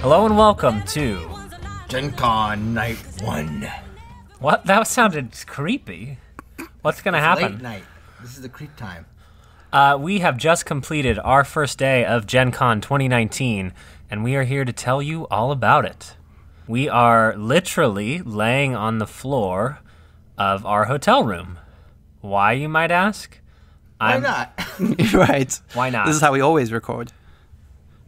Hello and welcome to Gen Con Night 1. What? That sounded creepy. What's going to happen? Late night. This is the creep time. We have just completed our first day of Gen Con 2019, and we are here to tell you all about it. We are literally laying on the floor of our hotel room. Why, you might ask? Why not? Right. Why not? This is how we always record.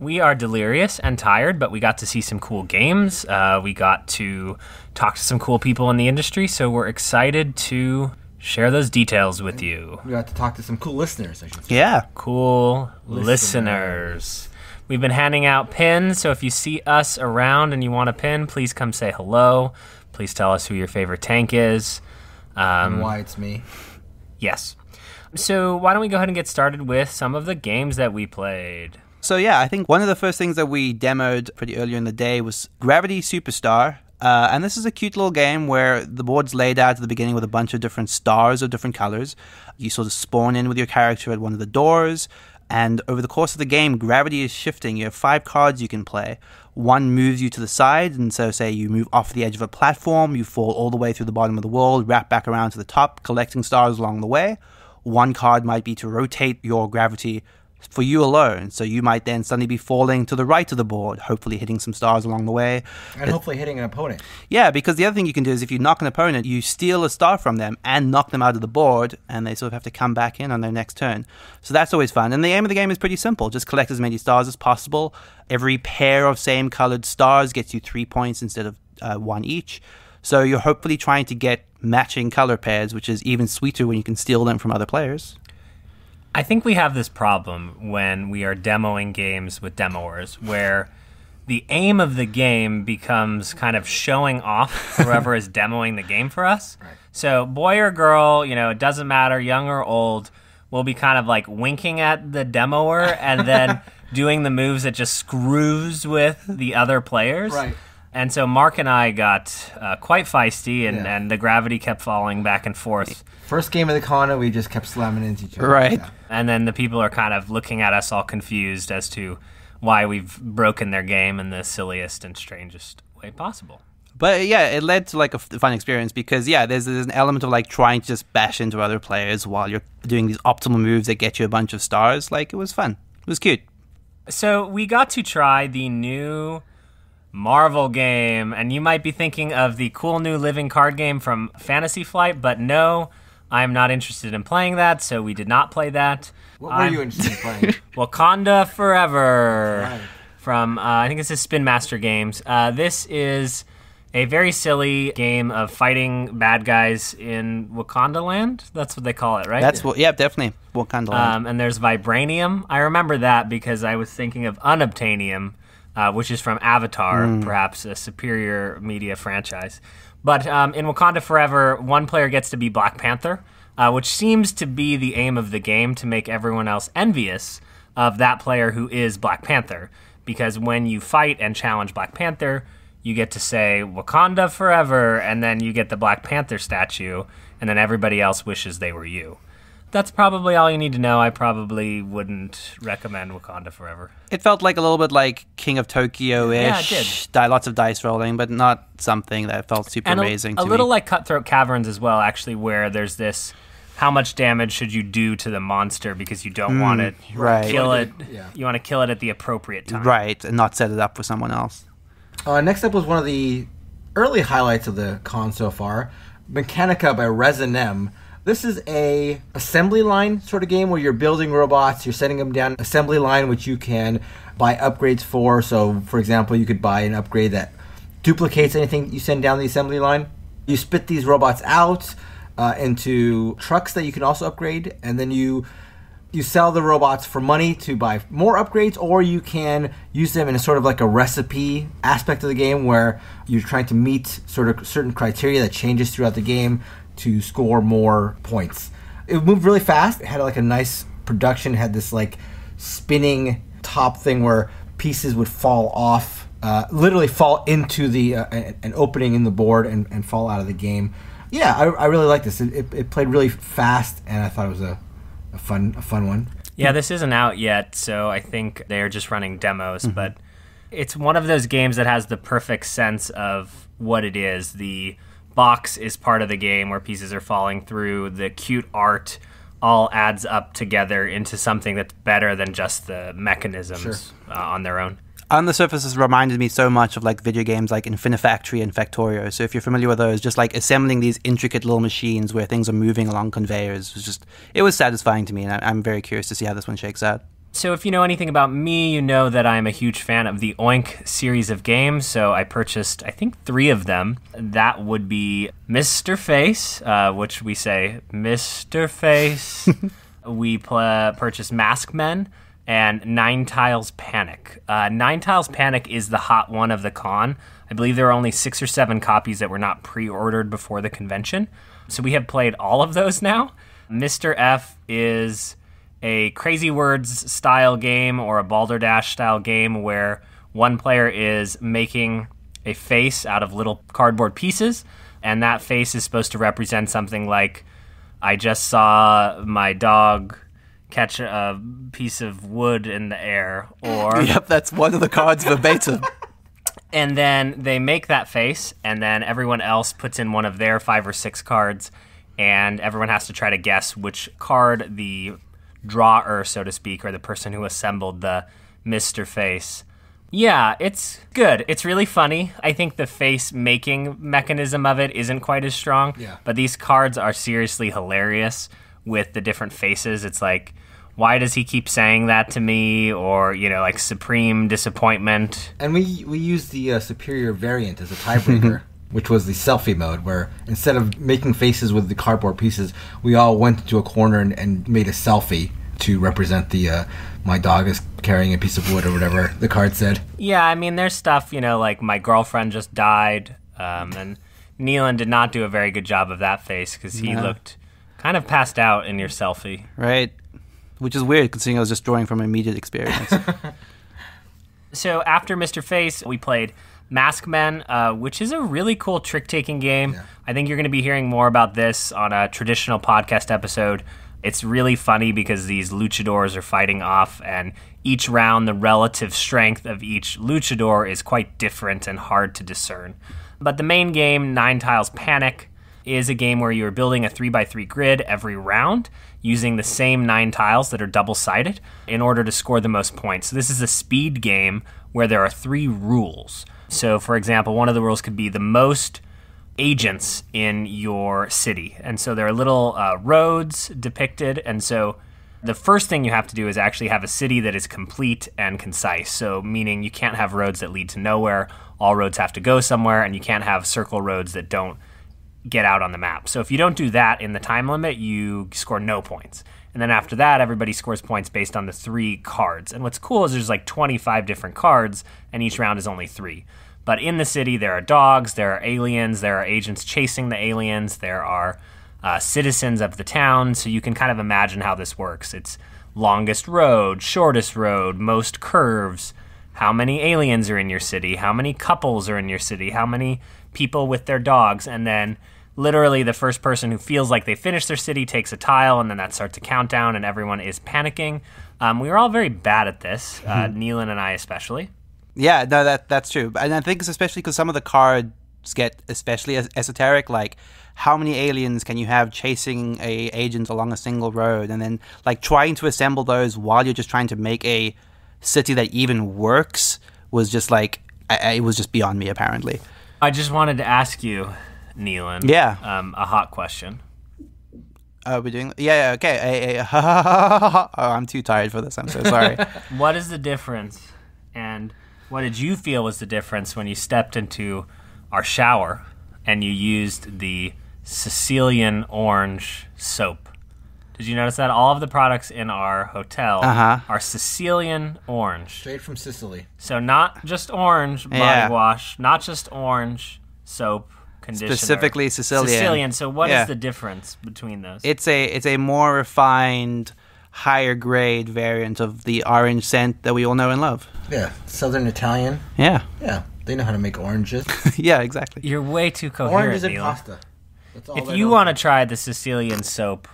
We are delirious and tired, but we got to see some cool games. We got to talk to some cool people in the industry, so we're excited to share those details with you. We got to talk to some cool listeners, I should say. Yeah. Cool listeners. We've been handing out pins, so if you see us around and you want a pin, please come say hello. Please tell us who your favorite tank is. And why it's me. Yes. So why don't we go ahead and get started with some of the games that we played. So yeah, I think one of the first things that we demoed pretty earlier in the day was Gravity Superstar. And this is a cute little game where the board's laid out at the beginning with a bunch of different stars of different colors. You sort of spawn in with your character at one of the doors, and over the course of the game, gravity is shifting. You have 5 cards you can play. One moves you to the side, and so say you move off the edge of a platform, you fall all the way through the bottom of the world, wrap back around to the top, collecting stars along the way. One card might be to rotate your gravity for you alone, so you might then suddenly be falling to the right of the board, hopefully hitting some stars along the way. And hopefully hitting an opponent. Yeah, because the other thing you can do is if you knock an opponent, you steal a star from them and knock them out of the board, and they sort of have to come back in on their next turn. So that's always fun. And the aim of the game is pretty simple. Just collect as many stars as possible. Every pair of same colored stars gets you 3 points instead of 1 each. So you're hopefully trying to get matching color pairs, which is even sweeter when you can steal them from other players. I think we have this problem when we are demoing games with demoers, where the aim of the game becomes kind of showing off whoever is demoing the game for us. Right. So boy or girl, it doesn't matter, young or old, we'll be kind of like winking at the demoer and then doing the moves that just screws with the other players. Right. And so Mark and I got quite feisty, and the gravity kept falling back and forth. First game of the con, we just kept slamming into each other. Right. Yeah. And then the people are kind of looking at us all confused as to why we've broken their game in the silliest and strangest way possible. But yeah, it led to like a fun experience because there's an element of like trying to just bash into other players while you're doing these optimal moves that get you a bunch of stars. Like, it was fun. It was cute. So we got to try the new Marvel game, and you might be thinking of the cool new living card game from Fantasy Flight, but no, I'm not interested in playing that, so we did not play that. What were you interested in playing? Wakanda Forever. Right. From, I think this is Spin Master Games. This is a very silly game of fighting bad guys in Wakanda Land. That's what they call it, right? Definitely Wakanda Land. And there's Vibranium. I remember that because I was thinking of Unobtainium, which is from Avatar, perhaps a superior media franchise. But in Wakanda Forever, one player gets to be Black Panther, which seems to be the aim of the game, to make everyone else envious of that player who is Black Panther. Because when you fight and challenge Black Panther, you get to say Wakanda Forever, and then you get the Black Panther statue, and then everybody else wishes they were you. That's probably all you need to know. I probably wouldn't recommend Wakanda Forever. It felt like a little bit like King of Tokyo-ish. Yeah, it did. Lots of dice rolling, but not something that felt super amazing to me. A little like Cutthroat Caverns as well, actually, where there's this, how much damage should you do to the monster because you don't want it. Right. Kill it. Yeah. You want to kill it at the appropriate time. Right, and not set it up for someone else. Next up was one of the early highlights of the con so far, Mechanica by Resin M. This is a assembly line sort of game where you're building robots, you're setting them down assembly line, which you can buy upgrades for. So, for example, you could buy an upgrade that duplicates anything you send down the assembly line. You spit these robots out into trucks that you can also upgrade, and then you sell the robots for money to buy more upgrades, or you can use them in a sort of like a recipe aspect of the game where you're trying to meet sort of certain criteria that changes throughout the game to score more points. It moved really fast. It had like a nice production. It had this like spinning top thing where pieces would fall off, literally fall into the an opening in the board and fall out of the game. Yeah, I really like this. It played really fast, and I thought it was a fun one. Yeah, this isn't out yet, so I think they're just running demos, but It's one of those games that has the perfect sense of what it is. The box is part of the game where pieces are falling through. The cute art all adds up together into something that's better than just the mechanisms on their own. On the surface, this reminded me so much of like video games like Infinifactory and Factorio. So if you're familiar with those, just like assembling these intricate little machines where things are moving along conveyors it was satisfying to me, and I'm very curious to see how this one shakes out. So if you know anything about me, you know that I'm a huge fan of the Oink series of games. So I purchased, I think, 3 of them. That would be Mr. Face, which we say Mr. Face. We purchased Mask Men, and Nine Tiles Panic. Nine Tiles Panic is the hot one of the con. I believe there are only 6 or 7 copies that were not pre-ordered before the convention. So we have played all of those now. Mr. F is a Crazy Words style game or a Balderdash style game where one player is making a face out of little cardboard pieces, and that face is supposed to represent something like, I just saw my dog catch a piece of wood in the air, or... Yep, that's one of the cards verbatim. And then they make that face, and then everyone else puts in one of their 5 or 6 cards, and everyone has to try to guess which card the drawer, so to speak, or the person who assembled the Mr. Face. Yeah, it's good. It's really funny. I think the face-making mechanism of it isn't quite as strong, but these cards are seriously hilarious with the different faces. It's like, why does he keep saying that to me? Or, like supreme disappointment. And we used the superior variant as a tiebreaker, which was the selfie mode, where instead of making faces with the cardboard pieces, we all went into a corner and made a selfie to represent the my dog is carrying a piece of wood or whatever the card said. Yeah, I mean, there's stuff, like my girlfriend just died, and Neelan did not do a very good job of that face because he looked kind of passed out in your selfie. Right. Which is weird, considering I was just drawing from immediate experience. So after Mr. Face, we played Mask Men, which is a really cool trick-taking game. Yeah. I think you're going to be hearing more about this on a traditional podcast episode. It's really funny because these luchadors are fighting off, and each round the relative strength of each luchador is quite different and hard to discern. But the main game, Nine Tiles Panic, is a game where you're building a 3x3 grid every round using the same 9 tiles that are double-sided in order to score the most points. So this is a speed game where there are 3 rules. So, for example, one of the rules could be the most agents in your city. And so there are little roads depicted. And so the first thing you have to do is actually have a city that is complete and concise. So meaning you can't have roads that lead to nowhere. All roads have to go somewhere, and you can't have circle roads that don't get out on the map. So if you don't do that in the time limit, you score no points. And then after that, everybody scores points based on the 3 cards. And what's cool is there's like 25 different cards, and each round is only 3. But in the city, there are dogs, there are aliens, there are agents chasing the aliens, there are citizens of the town. So you can kind of imagine how this works. It's longest road, shortest road, most curves, how many aliens are in your city, how many couples are in your city, how many people with their dogs, and then literally the first person who feels like they finished their city takes a tile, and then that starts a countdown, and everyone is panicking. We were all very bad at this, Neelan and I especially. Yeah, no, that's true. And I think it's especially because some of the cards get especially esoteric, like how many aliens can you have chasing a agent along a single road, and then like trying to assemble those while you're just trying to make a city that even works was just like, it was just beyond me, apparently. I just wanted to ask you, Neelan, a hot question. We're doing... Yeah, okay. Oh, I'm too tired for this. I'm so sorry. What is the difference, and what did you feel was the difference when you stepped into our shower and you used the Sicilian orange soap? Did you notice that all of the products in our hotel are Sicilian orange? Straight from Sicily. So not just orange body wash, not just orange soap, conditioner. Specifically Sicilian. Sicilian. So what is the difference between those? It's a more refined, higher grade variant of the orange scent that we all know and love. Yeah, Southern Italian. Yeah. Yeah, they know how to make oranges. Yeah, exactly. You're way too coherent, Oranges and Neil. pasta. That's all if you want to try the Sicilian soap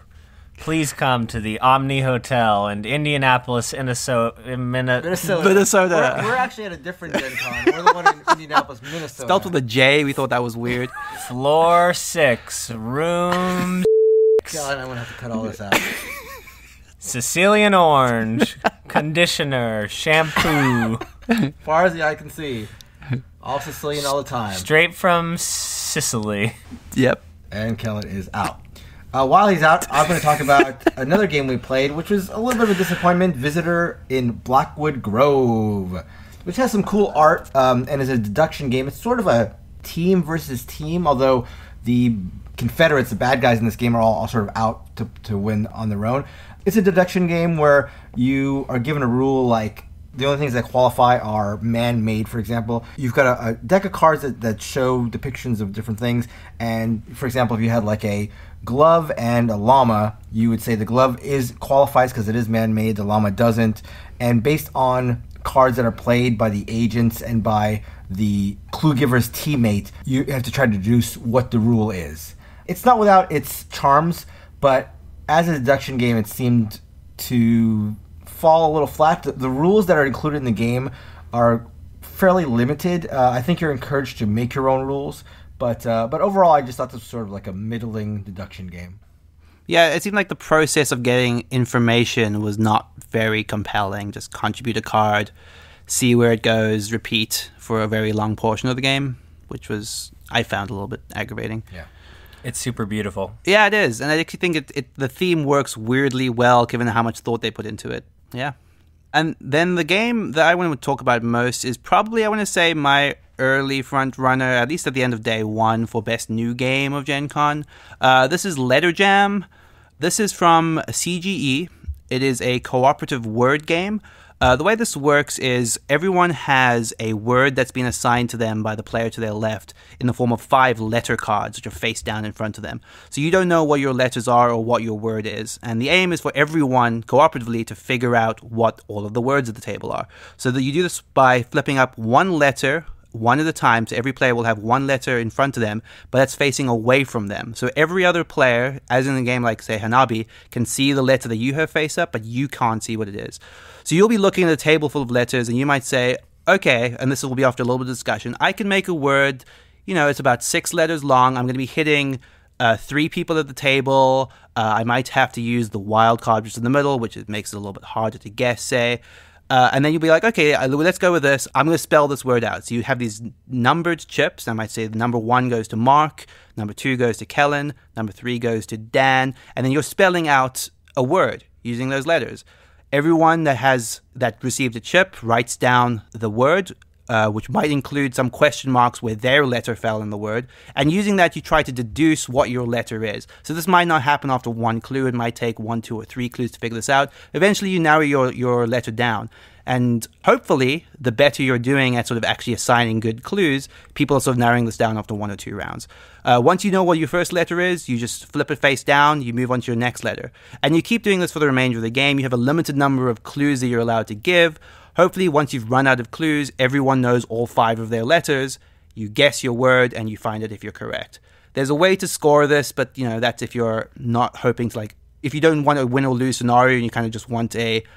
Please come to the Omni Hotel in Indianapolis, Minnesota. We're actually at a different Gen Con. We're the one in Indianapolis, Minnesota. Spelled with a J. We thought that was weird. Floor 6, room God, I'm going to have to cut all this out. Sicilian orange, conditioner, shampoo. Far as the eye can see. All Sicilian all the time. Straight from Sicily. Yep. And Kellen is out. While he's out, I'm going to talk about another game we played, which was a little bit of a disappointment. Visitor in Blackwood Grove, which has some cool art and is a deduction game. It's sort of a team versus team, although the Confederates, the bad guys in this game, are all sort of out to win on their own. It's a deduction game where you are given a rule like the only things that qualify are man-made, for example. You've got a deck of cards that show depictions of different things. And, for example, if you had like a glove and a llama, you would say the glove qualifies because it is man-made, the llama doesn't. And based on cards that are played by the agents and by the clue giver's teammate, you have to try to deduce what the rule is. It's not without its charms, but as a deduction game, it seemed to fall a little flat. The rules that are included in the game are fairly limited. I think you're encouraged to make your own rules, but overall, I just thought this was sort of like a middling deduction game. Yeah, it seemed like the process of getting information was not very compelling. Just contribute a card, see where it goes, repeat for a very long portion of the game, which was, I found, a little bit aggravating. Yeah. It's super beautiful. Yeah, it is. And I actually think the theme works weirdly well, given how much thought they put into it. Yeah. And then the game that I want to talk about most is probably, I want to say, my early front runner, at least at the end of day one, for best new game of Gen Con. This is Letter Jam. This is from CGE. It is a cooperative word game. The way this works is everyone has a word that's been assigned to them by the player to their left in the form of 5 letter cards, which are face down in front of them. So you don't know what your letters are or what your word is. And the aim is for everyone cooperatively to figure out what all of the words at the table are. So that you do this by flipping up one letter one at a time, so every player will have one letter in front of them, but that's facing away from them. So every other player, as in a game like, say, Hanabi, can see the letter that you have face up, but you can't see what it is. So you'll be looking at a table full of letters, and you might say, okay, and this will be after a little bit of discussion, I can make a word, it's about 6 letters long, I'm going to be hitting 3 people at the table, I might have to use the wild card just in the middle, which makes it a little bit harder to guess, say. And then you'll be like, okay, let's go with this. I'm going to spell this word out. So you have these numbered chips. I might say the number 1 goes to Mark, number 2 goes to Kellen, number 3 goes to Dan, and then you're spelling out a word using those letters. Everyone that received a chip writes down the word, which might include some question marks where their letter fell in the word. And using that, you try to deduce what your letter is. So this might not happen after one clue. It might take 1, 2, or 3 clues to figure this out. Eventually, you narrow your letter down. And hopefully, the better you're doing at sort of actually assigning good clues, people are sort of narrowing this down after 1 or 2 rounds. Once you know what your first letter is, you just flip it face down, you move on to your next letter. And you keep doing this for the remainder of the game. You have a limited number of clues that you're allowed to give. Hopefully, once you've run out of clues, everyone knows all 5 of their letters. You guess your word, and you find it if you're correct. There's a way to score this, but, that's if you're not hoping to, if you don't want a win or lose scenario, and you kind of just want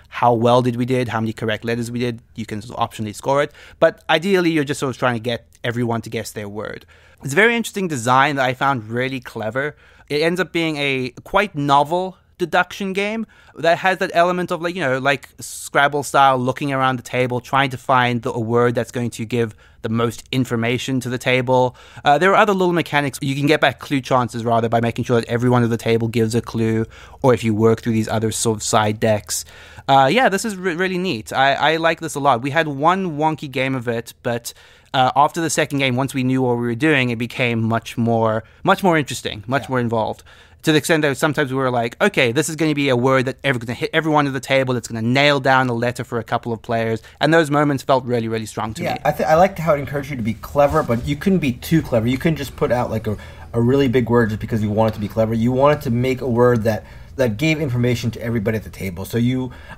how well did we did, how many correct letters we did, you can optionally score it. But ideally, you're just sort of trying to get everyone to guess their word. It's a very interesting design that I found really clever. It ends up being a quite novel deduction game that has that element of like Scrabble style, looking around the table, trying to find a word that's going to give the most information to the table. There are other little mechanics. You can get back clue chances rather by making sure that everyone at the table gives a clue, or if you work through these other sort of side decks. This is really neat. I like this a lot. We had one wonky game of it, but after the second game, once we knew what we were doing, it became much more interesting, much more involved. To the extent that sometimes we were like, okay, this is going to be a word that going to hit everyone at the table. That's going to nail down a letter for a couple of players. And those moments felt really, really strong to me. I liked how it encouraged you to be clever, but you couldn't be too clever. You couldn't just put out like a really big word just because you wanted to be clever. You wanted to make a word that gave information to everybody at the table. So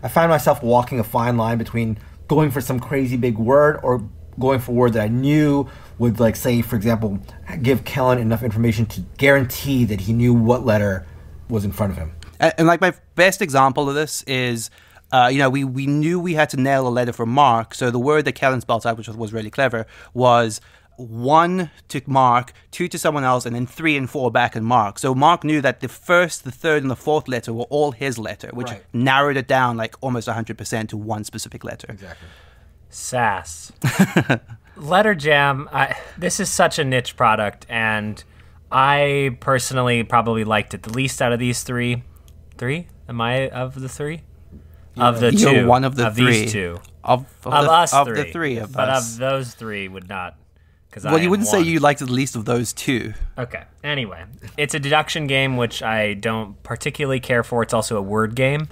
I find myself walking a fine line between going for some crazy big word or going for a word that I knew would, say, for example, give Kellen enough information to guarantee that he knew what letter was in front of him. And like my best example of this is, we knew we had to nail a letter for Mark. So the word that Kellen spelled out, which was really clever, was 1 to Mark, 2 to someone else, and then 3 and 4 back in Mark. So Mark knew that the first, the third, and the fourth letter were all his letter, which narrowed it down like almost 100% to one specific letter. Exactly. Sass. Letter Jam, this is such a niche product, and I personally probably liked it the least out of these three. Three? Am I of the three? Yeah. Of the You're two. one of the of three. These two. Of us of three. the three of but us. Of those three would not. Well, you wouldn't say you liked it the least of those two. Okay. Anyway, it's a deduction game, which I don't particularly care for. It's also a word game.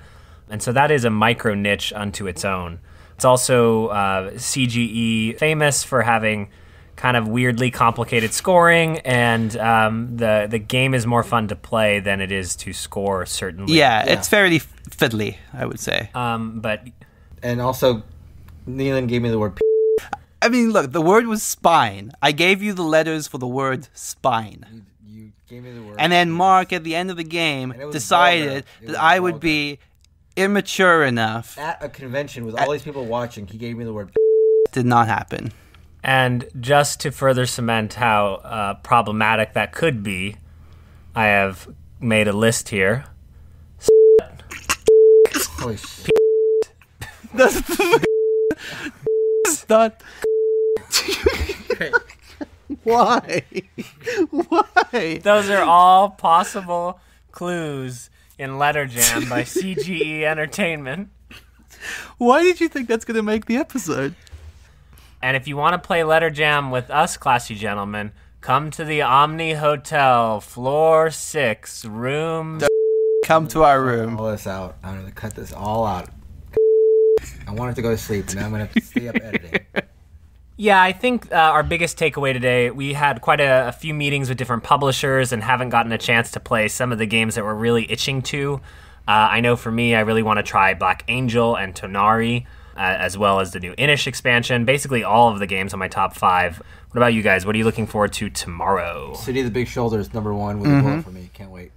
And so that is a micro niche unto its own. It's also CGE famous for having kind of weirdly complicated scoring, and the game is more fun to play than it is to score, certainly. Yeah, it's fairly fiddly, I would say. And also, Neelan gave me the word P. I mean, look, the word was spine. I gave you the letters for the word spine. You gave me the word. And then Mark, at the end of the game, decided that I would be immature enough. At a convention with all these people watching, he gave me the word P. Did not happen. And just to further cement how problematic that could be, I have made a list here. Holy shit. It's not. Why? Why? Those are all possible clues in Letter Jam by CGE Entertainment. Why did you think that's going to make the episode? And if you want to play Letter Jam with us, classy gentlemen, come to the Omni Hotel, floor 6, room... Come to our room. All this out. I'm going to cut this all out. I wanted to go to sleep, and now I'm going to stay up editing. Yeah, I think our biggest takeaway today, we had quite a few meetings with different publishers and haven't gotten a chance to play some of the games that we're really itching to. I know for me, I really want to try Black Angel and Tonari, as well as the new Inish expansion. Basically all of the games on my top 5. What about you guys? What are you looking forward to tomorrow? City of the Big Shoulders, #1 with a bullet for me. Can't wait.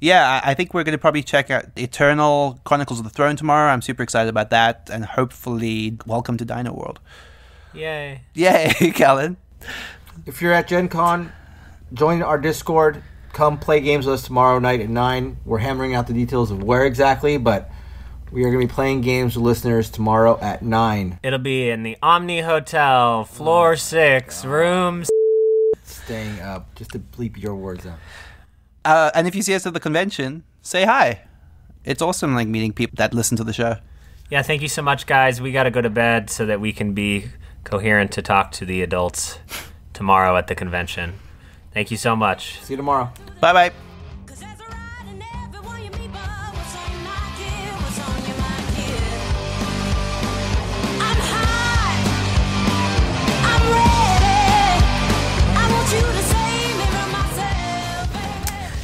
Yeah, I think we're going to probably check out Eternal Chronicles of the Throne tomorrow. I'm super excited about that. And hopefully, welcome to Dino World. Yay. Yay, Kellen. If you're at Gen Con, join our Discord. Come play games with us tomorrow night at 9. We're hammering out the details of where exactly, but we are going to be playing games with listeners tomorrow at 9. It'll be in the Omni Hotel, floor 6, room... Staying up, just to bleep your words out. And if you see us at the convention, say hi. It's awesome, like, meeting people that listen to the show. Yeah, thank you so much, guys. We got to go to bed so that we can be coherent to talk to the adults tomorrow at the convention. Thank you so much. See you tomorrow. Bye-bye.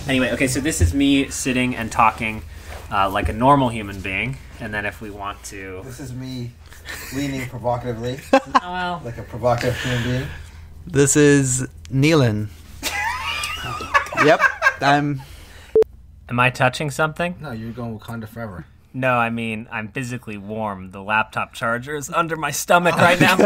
Anyway, okay, so this is me sitting and talking like a normal human being, and then if we want to... This is me leaning provocatively, well, like a provocative human being. This is Neelan. Yep, I'm... Am I touching something? No, you're going Wakanda Forever. No, I mean, I'm physically warm. The laptop charger is under my stomach right now.